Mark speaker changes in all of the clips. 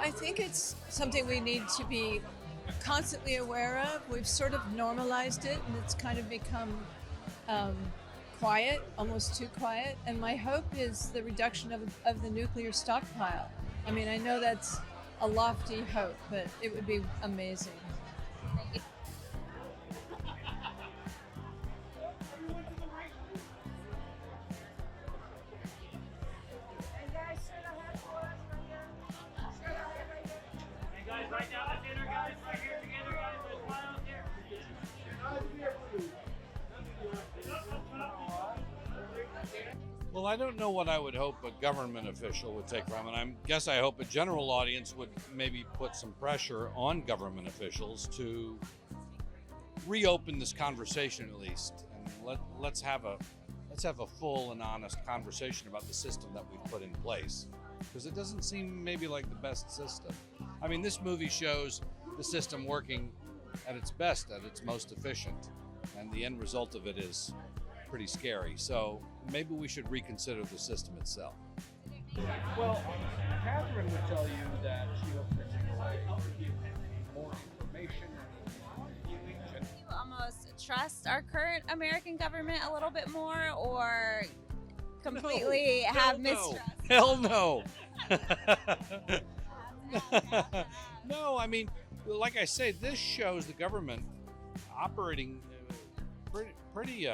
Speaker 1: I think it's something we need to be constantly aware of. We've sort of normalized it, and it's kind of become quiet, almost too quiet. And my hope is the reduction of the nuclear stockpile. I mean, I know that's a lofty hope, but it would be amazing.
Speaker 2: Right now, the dinner, guys. Right here together, guys. There's smiles here.
Speaker 3: Well, I don't know what I would hope a government official would take from it. I hope a general audience would maybe put some pressure on government officials to reopen this conversation at least, and let's have a full and honest conversation about the system that we've put in place, because it doesn't seem maybe like the best system. I mean, this movie shows the system working at its best, at its most efficient, and the end result of it is pretty scary. So maybe we should reconsider the system itself.
Speaker 4: Well, Kathryn would tell you that she hopes to take away more information.
Speaker 5: You almost trust our current American government a little bit more, or completely have mistrust?
Speaker 3: Hell no. No, I mean, like I say, this shows the government operating pretty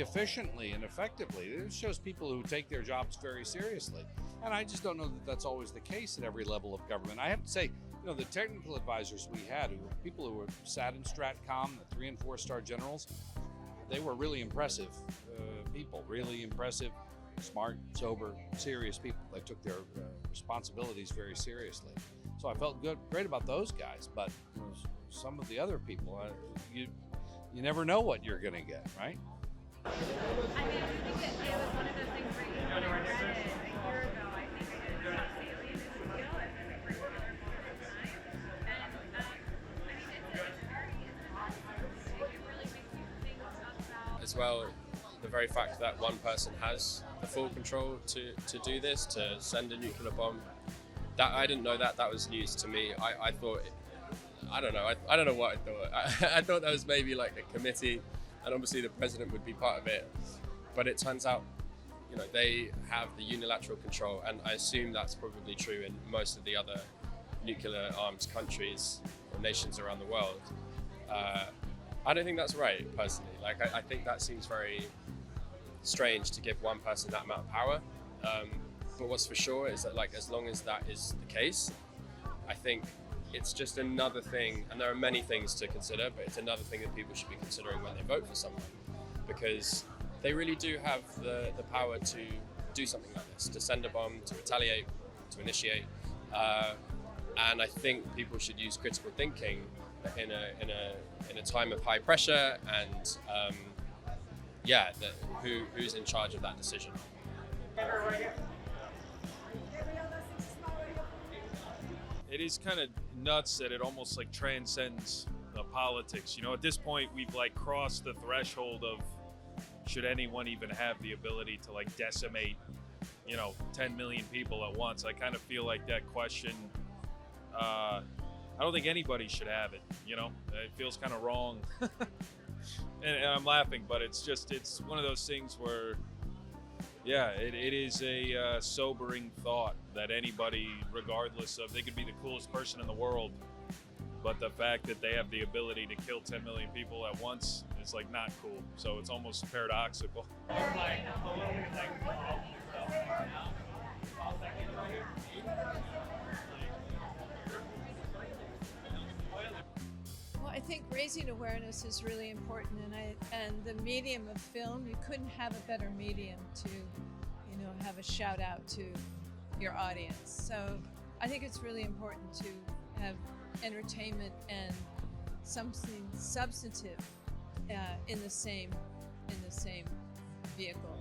Speaker 3: efficiently and effectively. It shows people who take their jobs very seriously. And I just don't know that that's always the case at every level of government. I have to say, the technical advisors we had, people who were sat in Stratcom, the 3- and 4-star generals, they were really impressive people, really impressive, smart, sober, serious people. They took their responsibilities very seriously. So I felt great about those guys, but some of the other people, you never know what you're going to get, right?
Speaker 6: I mean, I think it was one of those things where you when I read it a year ago, I think I did not see it as a deal. I've been a pretty popular for a long time. And I mean, it's very, it really makes you think about.
Speaker 7: As well, the very fact that one person has the full control to do this, to send a nuclear bomb, that I didn't know that was news to me. I thought, I don't know, I don't know what I thought. I thought that was maybe like a committee, and obviously the president would be part of it. But it turns out, they have the unilateral control, and I assume that's probably true in most of the other nuclear armed countries or nations around the world. I don't think that's right, personally. Like, I think that seems very strange to give one person that amount of power. But what's for sure is that, like, as long as that is the case, I think it's just another thing, and there are many things to consider, but it's another thing that people should be considering when they vote for someone, because they really do have the power to do something like this, to send a bomb, to retaliate, to initiate. And I think people should use critical thinking in a time of high pressure, and who's in charge of that decision.
Speaker 8: It is kind of nuts that it almost like transcends politics. At this point, we've like crossed the threshold of should anyone even have the ability to like decimate, 10 million people at once. I kind of feel like that question, I don't think anybody should have it. It feels kind of wrong. and I'm laughing, but it's one of those things where, yeah, it is a sobering thought that anybody, regardless of, they could be the coolest person in the world, but the fact that they have the ability to kill 10 million people at once is like not cool. So it's almost paradoxical.
Speaker 1: Well, I think raising awareness is really important, and the medium of film, you couldn't have a better medium to, have a shout out to your audience. So I think it's really important to have entertainment and something substantive in the same vehicle.